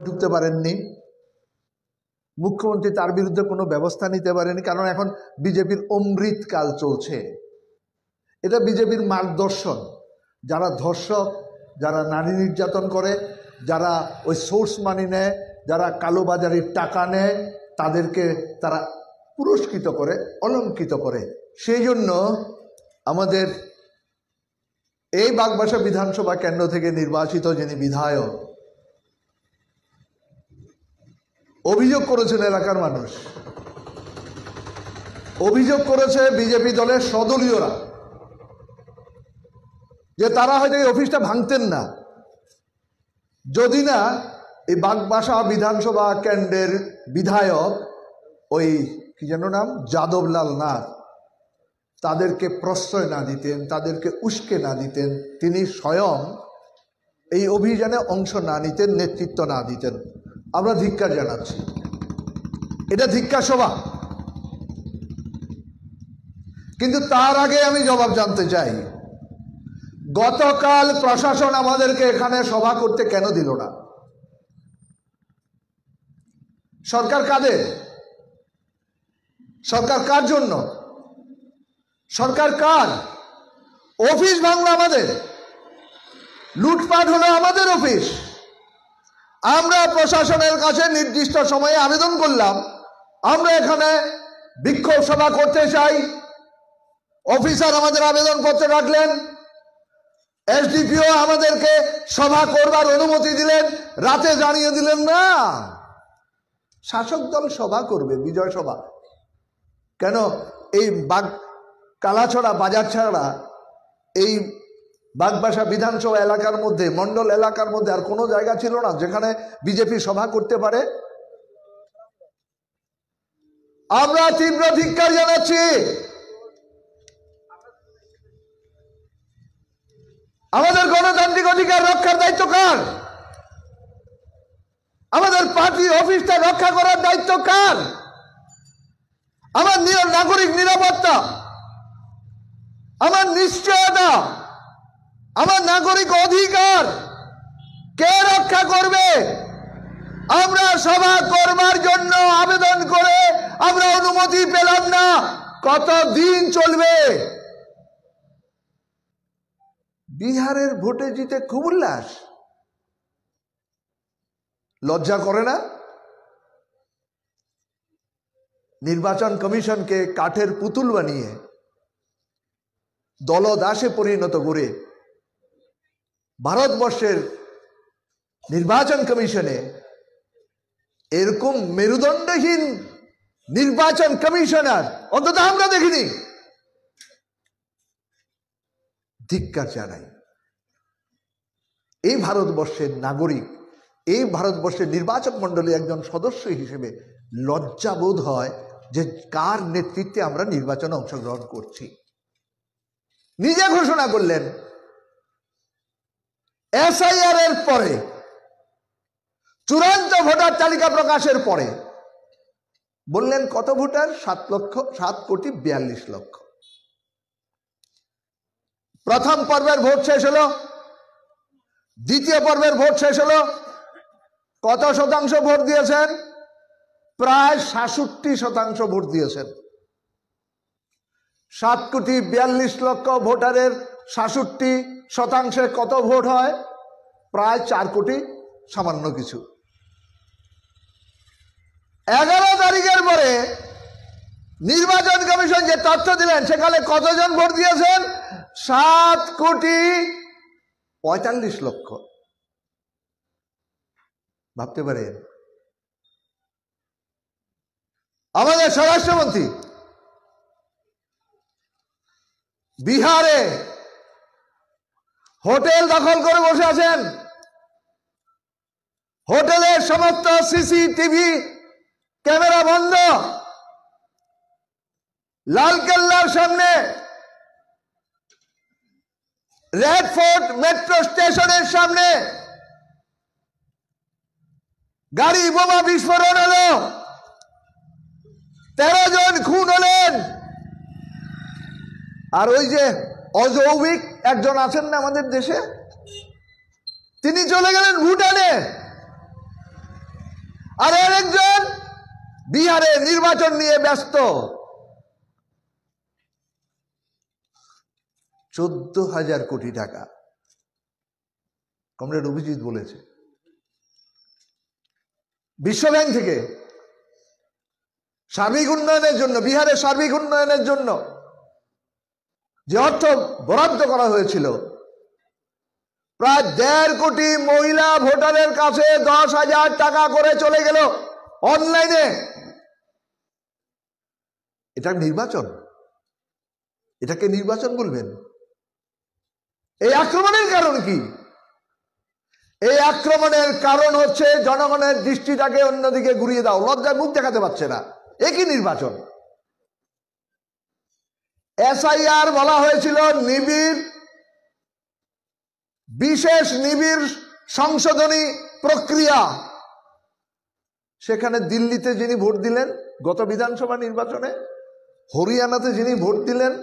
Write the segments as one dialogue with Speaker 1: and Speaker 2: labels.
Speaker 1: ঢুকতে পারেননি, মুখ্যমন্ত্রী তার বিরুদ্ধে কোনো ব্যবস্থা নিতে পারেনি, কারণ এখন বিজেপির অমৃতকাল চলছে। এটা বিজেপির মার্গদর্শন। যারা ধর্ষক, যারা নারী নির্যাতন করে, যারা ওই সোর্স মানি নেয়, যারা কালোবাজারির টাকা নেয়, তাদেরকে তারা পুরস্কৃত করে, অলঙ্কৃত করে। সেই জন্য আমাদের এই বাগবাসা বিধানসভা কেন্দ্র থেকে নির্বাচিত যিনি বিধায়ক, অভিযোগ করেছেন এলাকার মানুষ, অভিযোগ করেছে বিজেপি দলের সদলীয়রা যে তারা হয়তো এই অফিসটা ভাঙতেন না যদি না এই বাগবাসা বিধানসভা কেন্দ্রের বিধায়ক ওই কি যেন নাম, যাদবলাল নাথ, তাদেরকে প্রশ্রয় না দিতেন, তাদেরকে উস্কে না দিতেন, তিনি স্বয়ং এই অভিযানে অংশ না নিতেন, নেতৃত্ব না দিতেন। আমরা ধিক্কার জানাচ্ছি। এটা ধিক্কার সভা। কিন্তু তার আগে আমি জবাব জানতে চাই, গতকাল প্রশাসন আমাদেরকে এখানে সভা করতে কেন দিল না? সরকার কাদের? সরকার কার জন্য? সরকার কার? অফিস ভাঙলো আমাদের, লুটপাট হলো আমাদের অফিস। আমরা প্রশাসনের কাছে নির্দিষ্ট সময়ে আবেদন করলাম, আমরা এখানে বিক্ষোভ সভা করতে চাই। অফিসার আমাদের আবেদনপত্র রাখলেন, এসডিপিও আমাদেরকে সভা করবার অনুমতি দিলেন, রাতে জানিয়ে দিলেন না শাসক দল সভা করবে, বিজয় সভা। কেন? এই কালাছড়া বাজার ছাড়া এই বাগবাসা বিধানসভা এলাকার মধ্যে, মন্ডল এলাকার মধ্যে আর কোনো জায়গা ছিল না যেখানে বিজেপি সভা করতে পারে। আমরা তীব্র ধিক্কার জানাচ্ছি। আমাদের গণতান্ত্রিক অধিকার রক্ষার দায়িত্ব কার? আমাদের পার্টি অফিসটা রক্ষা করার দায়িত্ব কার? আমার নাগরিক নিরাপত্তা, আমার নিশ্চয়তা, আমার নাগরিক অধিকার কে রক্ষা করবে? আমরা সভা করবার জন্য আবেদন করে আমরা অনুমতি পেলাম না। কতদিন চলবে? বিহারের ভোটে জিতে খুব উল্লাস, লজ্জা করে না? নির্বাচন কমিশনকে কাঠের পুতুল বানিয়ে দলদাসে পরিণত করে ভারতবর্ষের নির্বাচন কমিশনে এরকম মেরুদণ্ডহীন নির্বাচন কমিশনার অন্তত আমরা দেখিনি। ধিক্কার জানাই। এই ভারতবর্ষের নাগরিক, এই ভারতবর্ষের নির্বাচন মণ্ডলীর একজন সদস্য হিসেবে লজ্জাবোধ হয় যে কার নেতৃত্বে আমরা নির্বাচনে অংশগ্রহণ করছি। নিজে ঘোষণা করলেন এসআইআর এর পরে, চূড়ান্ত ভোটার তালিকা প্রকাশের পরে বললেন কত ভোটার? 7,42,00,000। প্রথম পর্বের ভোট শেষ হলো, দ্বিতীয় পর্বের ভোট শেষ হলো। কত শতাংশ ভোট দিয়েছেন? প্রায় 66% ভোট দিয়েছেন। 7,42,00,000 ভোটারের 66% কত ভোট হয়? প্রায় 4 কোটি সামান্য কিছু। 11 তারিখের পরে নির্বাচন কমিশন যে তথ্য দিলেন সেখানে কতজন ভোট দিয়েছেন? 7,45,00,000। ভাবতে পারেন আমাদের স্বরাষ্ট্রমন্ত্রী বিহারে হোটেল দখল করে বসে আছেন, হোটেলের সমস্ত সিসিটিভি ক্যামেরা বন্ধ, লালকেল্লার সামনে, রেড ফোর্ট মেট্রো স্টেশনের সামনে গাড়ি বোমা বিস্ফোরণ হলো, 13 জন খুন হলেন। আর ওই যে অজৌবিক একজন আছেন না আমাদের দেশে, তিনি চলে গেলেন ভুটানে। আর আরেকজন বিহারে নির্বাচন নিয়ে ব্যস্ত। 14,000 কোটি টাকা কমরেড অভিজিৎ বলেছে বিশ্বব্যাংক থেকে সার্বিক উন্নয়নের জন্য, বিহারের সার্বিক উন্নয়নের জন্য যে অর্থ বরাদ্দ করা হয়েছিল, প্রায় 1.5 কোটি মহিলা ভোটারের কাছে 10,000 টাকা করে চলে গেল অনলাইনে। এটা নির্বাচন? এটাকে নির্বাচন বলবেন? এই আক্রমণের কারণ কি? এই আক্রমণের কারণ হচ্ছে জনগণের দৃষ্টিটাকে অন্যদিকে ঘুরিয়ে দাও। লজ্জায় মুখ দেখাতে পারছে না। এ কি নির্বাচন? এসআইআর বলা হয়েছিল নিবিড়, বিশেষ নিবিড় সংশোধনী প্রক্রিয়া। সেখানে দিল্লিতে যিনি ভোট দিলেন গত বিধানসভা নির্বাচনে, হরিয়ানাতে যিনি ভোট দিলেন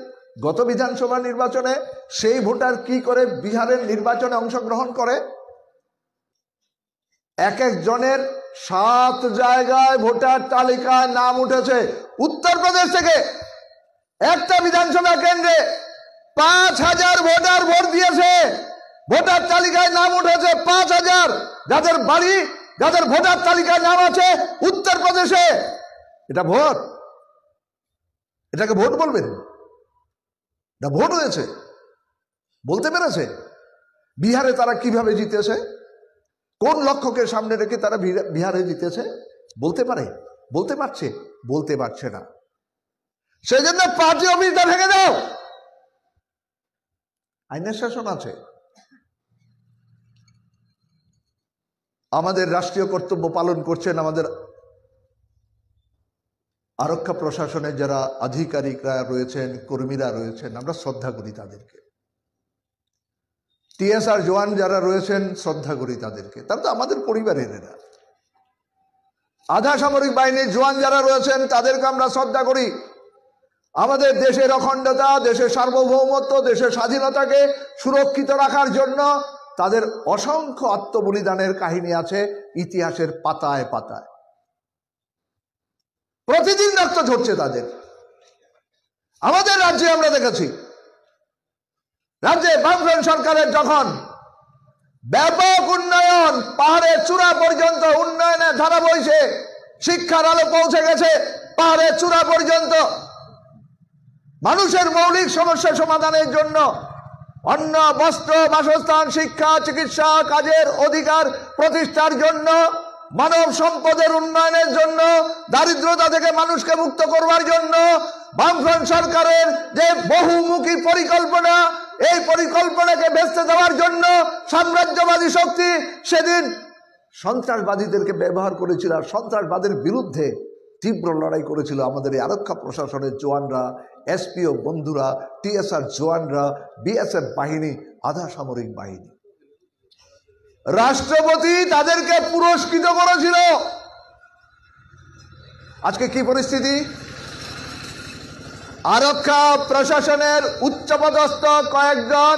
Speaker 1: গত বিধানসভা নির্বাচনে, সেই ভোটার কি করে বিহারের নির্বাচনে অংশগ্রহণ করে? এক একজনের 7 জায়গায় ভোটার তালিকায় নাম উঠেছে। উত্তরপ্রদেশ থেকে একটা বিধানসভা কেন্দ্রে 5,000 ভোটার ভোট দিয়েছে, ভোটার তালিকায় নাম উঠেছে 5,000, যাদের বাড়ি, যাদের ভোটার তালিকায় নাম আছে উত্তরপ্রদেশে। এটা ভোট? এটাকে ভোট বলবেন? এটা ভোট হয়েছে? বলতে পেরেছে বিহারে তারা কিভাবে জিতেছে? কোন লক্ষ্যকে সামনে রেখে তারা বিহারে জিতেছে? বলতে পারে? বলতে পারছে? বলতে পারছে না। সেই জন্য পার্টি অফিসটা ভেঙে দাও। আইনের শাসন আছে। আমাদের রাষ্ট্রীয় কর্তব্য পালন করছেন আমাদের আরক্ষা প্রশাসনের যারা আধিকারিকরা রয়েছেন, কর্মীরা রয়েছেন, আমরা শ্রদ্ধা করি তাদেরকে। টিএসআর জওয়ান যারা রয়েছেন, শ্রদ্ধা করি তাদেরকে। তারা তো আমাদের পরিবারের এরা। আধা সামরিক বাহিনীর জওয়ান যারা রয়েছেন তাদেরকে আমরা শ্রদ্ধা করি। আমাদের দেশের অখণ্ডতা, দেশের সার্বভৌমত্ব, দেশের স্বাধীনতাকে সুরক্ষিত রাখার জন্য তাদের অসংখ্য আত্মবলিদানের কাহিনী আছে ইতিহাসের পাতায় পাতায়। প্রতিদিন রক্ত ঝরছে তাদের। আমাদের রাজ্যে আমরা দেখেছি, রাজ্যে বামফ্রন্ট সরকারের যখন ব্যাপক উন্নয়ন, পাহাড়ের চূড়া পর্যন্ত উন্নয়নের ধারা বইছে, শিক্ষার আলো পৌঁছে গেছে পাহাড়ের চূড়া পর্যন্ত, মানুষের মৌলিক সমস্যা সমাধানের জন্য অন্ন, বস্ত্র, বাসস্থান, শিক্ষা, চিকিৎসা, কাজের অধিকার প্রতিষ্ঠার জন্য, মানব সম্পদের উন্নয়নের জন্য, দারিদ্রতা থেকে মানুষকে মুক্ত করবার জন্য বামফ্রন্ট সরকারের যে বহুমুখী পরিকল্পনা, এই পরিকল্পনাকে ভেস্তে দেওয়ার জন্য সাম্রাজ্যবাদী শক্তি সেদিন সন্ত্রাসবাদীদেরকে ব্যবহার করেছিল। আর সন্ত্রাসবাদের বিরুদ্ধে তীব্র লড়াই করেছিল আমাদের এই আরক্ষা প্রশাসনের জওয়ানরা, এসপিও বন্ধুরা, টিএসআর জওয়ানরা, বিএসএফ বাহিনী, আধা সামরিক বাহিনী। রাষ্ট্রপতি তাদেরকে পুরস্কৃত করেছিল। আজকে কি পরিস্থিতি? আরক্ষা প্রশাসনের উচ্চপদস্থ কয়েকজন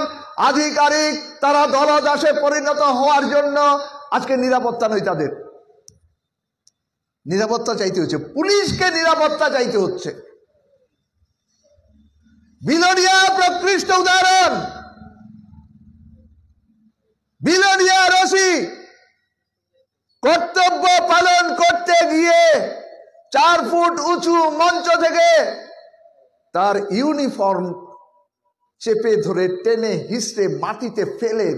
Speaker 1: আধিকারিক তারা দলদাসে পরিণত হওয়ার জন্য আজকে নিরাপত্তা নয়, তাদের নিরাপত্তা চাইতে হচ্ছে, পুলিশকে নিরাপত্তা চাইতে হচ্ছে। বিলোনিয়া প্রকৃষ্ট উদাহরণ। বিলোনিয়া ওসি কর্তব্য পালন করতে গিয়ে 4 ফুট উঁচু মঞ্চ থেকে তার ইউনিফর্ম চেপে ধরে টেনে হিসড়ে মাটিতে ফেলে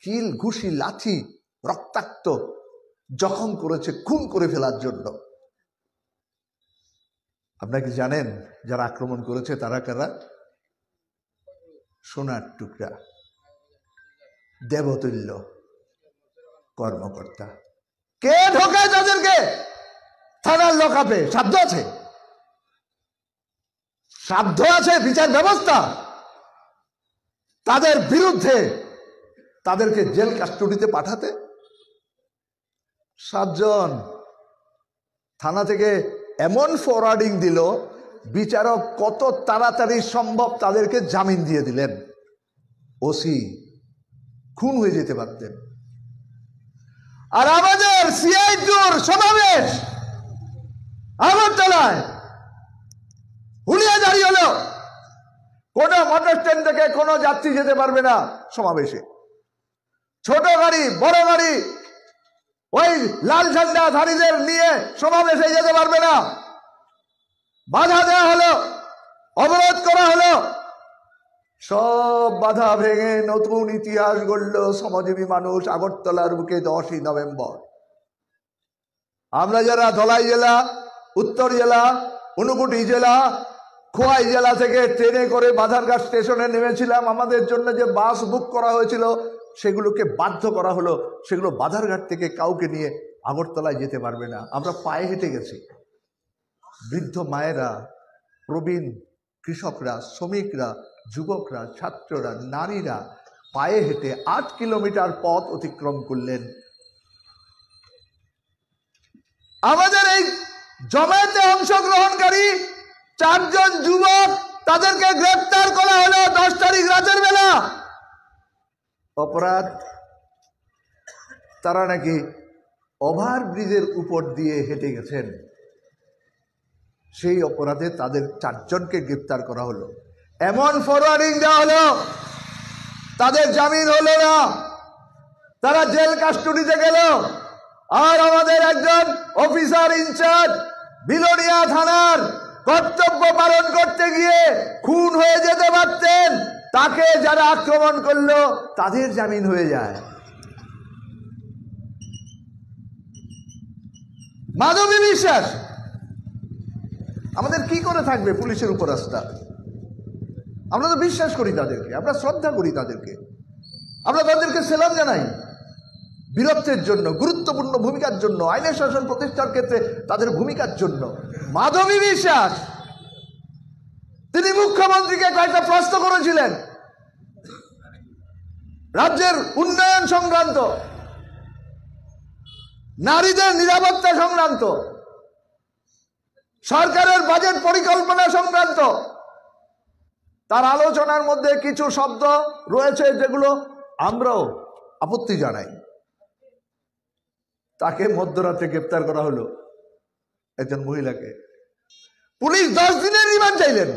Speaker 1: কিল, ঘুষি, লাঠি, রক্তাক্ত জখম করেছে খুন করে ফেলার জন্য। আপনারা কি জানেন যারা আক্রমণ করেছে তারা কারা? সোনার টুকরা, দেবতুল্য কর্মকর্তা। কে ঢোকায় তাদেরকে থানার লকআপে? সাধ্য আছে? সাধ্য আছে বিচার ব্যবস্থা? তাদের বিরুদ্ধে তাদেরকে জেল কাস্টডিতে পাঠাতে 7 জন থানা থেকে এমন ফরওয়ার্ডিং দিল, বিচারক কত তাড়াতাড়ি সম্ভব তাদেরকে জামিন দিয়ে দিলেন। ওসি খুন হয়ে যেতে পারতেন। আর আমাদের সিআইডির সমাবেশ আগরতলায় হুলিয়া জারি হলো, কোন মোটর স্ট্যান্ড থেকে কোনো যাত্রী যেতে পারবে না সমাবেশে। ছোট গাড়ি বড় গাড়ি ওই লাল ঝান্ডা ধারীদের নিয়ে সমাবেশে যেতে পারবে না। বাধা দেওয়া হলো, অবরোধ করা হলো। সব বাধা ভেঙে নতুন ইতিহাস গড়ল শ্রমজীবী মানুষ আগরতলার বুকে 10ই নভেম্বর। আমরা যারা ধলাই জেলা, উত্তর জেলা, ঊনকোটি জেলা, খোয়াই জেলা থেকে ট্রেনে করে বাধারঘাট স্টেশনে নেমেছিলাম, আমাদের জন্য যে বাস বুক করা হয়েছিল সেগুলোকে বাধ্য করা হলো, সেগুলো বাধারঘাট থেকে কাউকে নিয়ে আগরতলায় যেতে পারবে না। আমরা পায়ে হেঁটে গেছি। বৃদ্ধ মায়েরা, প্রবীণ কৃষকরা, শ্রমিকরা, যুবকরা, ছাত্ররা, নারীরা পায়ে হেঁটে 8 কিলোমিটার পথ অতিক্রম করলেন। আমাদের এই জমায়েতে অংশগ্রহণকারী 4 জন যুবক, তাদেরকে গ্রেফতার করা হলো 10 তারিখ রাতের বেলা। অপরাধ, তারা নাকি ওভারব্রিজের উপর দিয়ে হেঁটে গেছেন। সেই অপরাধে তাদের 4 জনকে গ্রেফতার করা হলো। এমন ফরওয়ার্ডিং দেওয়া হলো, তাদের জামিন হলো না, তারা জেল কাস্টডিতে গেল। আর আমাদের একজন অফিসার ইনচার্জ বিলোনিয়া থানার কর্তব্য পালন করতে গিয়ে খুন হয়ে যেতে পারতেন, তাকে যারা আক্রমণ করলো তাদের জামিন হয়ে যায়। মাধবী বিশ্বাস আমাদের কি করে থাকবে পুলিশের উপর আস্থা? আমরা তো বিশ্বাস করি তাদেরকে, আমরা শ্রদ্ধা করি তাদেরকে, আমরা তাদেরকে সেলাম জানাই বীরত্বের জন্য, গুরুত্বপূর্ণ ভূমিকার জন্য, আইনের শাসন প্রতিষ্ঠার ক্ষেত্রে তাদের ভূমিকার জন্য। মাধবী বিশ্বাস তিনি মুখ্যমন্ত্রীকে কয়েকটা প্রশ্ন করেছিলেন রাজ্যের উন্নয়ন সংক্রান্ত, নারীদের নিরাপত্তা সংক্রান্ত, সরকারের বাজেট পরিকল্পনা সংক্রান্ত। তার আলোচনার মধ্যে কিছু শব্দ রয়েছে যেগুলো আমরাও আপত্তি জানাই। তাকে মধ্যরাতে গ্রেফতার করা হলো, একজন মহিলাকে। পুলিশ 10 দিনের রিমান্ড চাইলেন।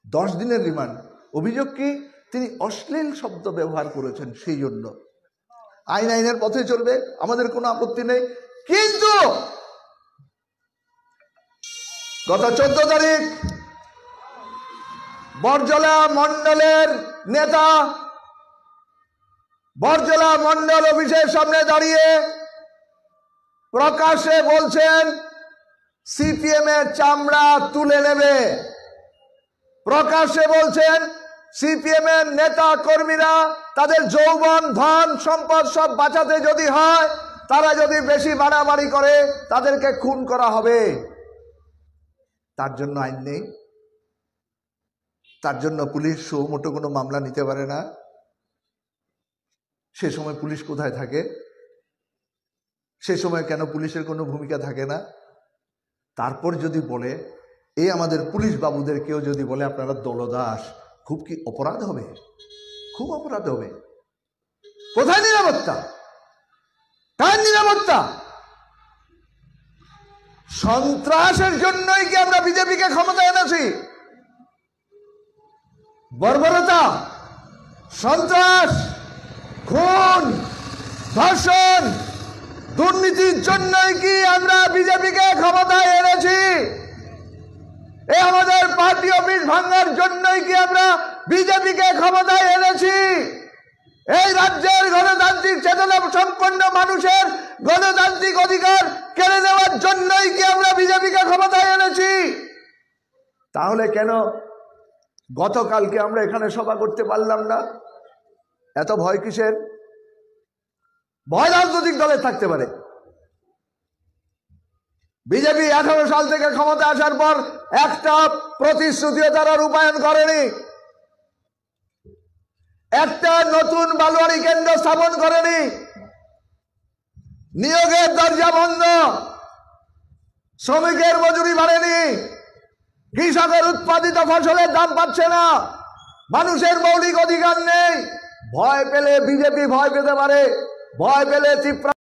Speaker 1: 10 দিনের রিমান্ড। অভিযোগ কি? তিনি অশ্লীল শব্দ ব্যবহার করেছেন, সেই জন্য। আইনের পথে চলবে, আমাদের কোনো আপত্তি নেই। কিন্তু গত 14 তারিখ বরজলা মন্ডলের নেতা বরজলা মন্ডল অফিসের সামনে দাঁড়িয়ে প্রকাশ্যে বলছেন সিপিএম এর চামড়া তুলে নেবে। প্রকাশ্যে বলছেন সিপিএম এর নেতা কর্মীরা তাদের যৌবন, ধন সম্পদ সব বাঁচাতে যদি হয়, তারা যদি বেশি বাড়াবাড়ি করে তাদেরকে খুন করা হবে। তার জন্য আইন নেই, তার জন্য পুলিশ সুমোটো কোনো মামলা নিতে পারে না। সে সময় পুলিশ কোথায় থাকে? সে সময় কেন পুলিশের কোনো ভূমিকা থাকে না? তারপর যদি বলে, এই আমাদের পুলিশ বাবুদের কেউ যদি বলে আপনারা দলদাস, খুব কি অপরাধ হবে? খুব অপরাধ হবে। কোথায় নিরাপত্তা? কার নিরাপত্তা? সন্ত্রাসের জন্যই কি আমরা বিজেপিকে ক্ষমতায় এনেছি? বর্বরতা, সন্ত্রাস, খুন, ধর্ষণ, দুর্নীতির জন্যই কি আমরা বিজেপিকে ক্ষমতায় এনেছি? এই আমাদের পার্টি অফিস ভাঙার জন্যই কি আমরা বিজেপিকে ক্ষমতায় এনেছি? এই রাজ্যের গণতান্ত্রিক চেতনা সম্পন্ন মানুষের গণতান্ত্রিক অধিকার কেড়ে নেওয়ার জন্যই কি আমরা বিজেপিকে ক্ষমতায় এনেছি? তাহলে কেন গতকালকে আমরা এখানে সভা করতে পারলাম না? এত ভয় কিসের? ভয় রাজনৈতিক দলে থাকতে পারে। বিজেপি 18 সাল থেকে ক্ষমতা আসার পর একটা প্রতিশ্রুতিও তারা রূপায়ণ করেনি, একটা নতুন বালুয়ারি কেন্দ্র স্থাপন করেনি, নিয়োগের দরজা বন্ধ, শ্রমিকের মজুরি বাড়েনি, কৃষকের উৎপাদিত ফসলের দাম পাচ্ছে না, মানুষের মৌলিক অধিকার নেই। ভয় পেলে বিজেপি ভয় পেতে পারে, ভয় পেলে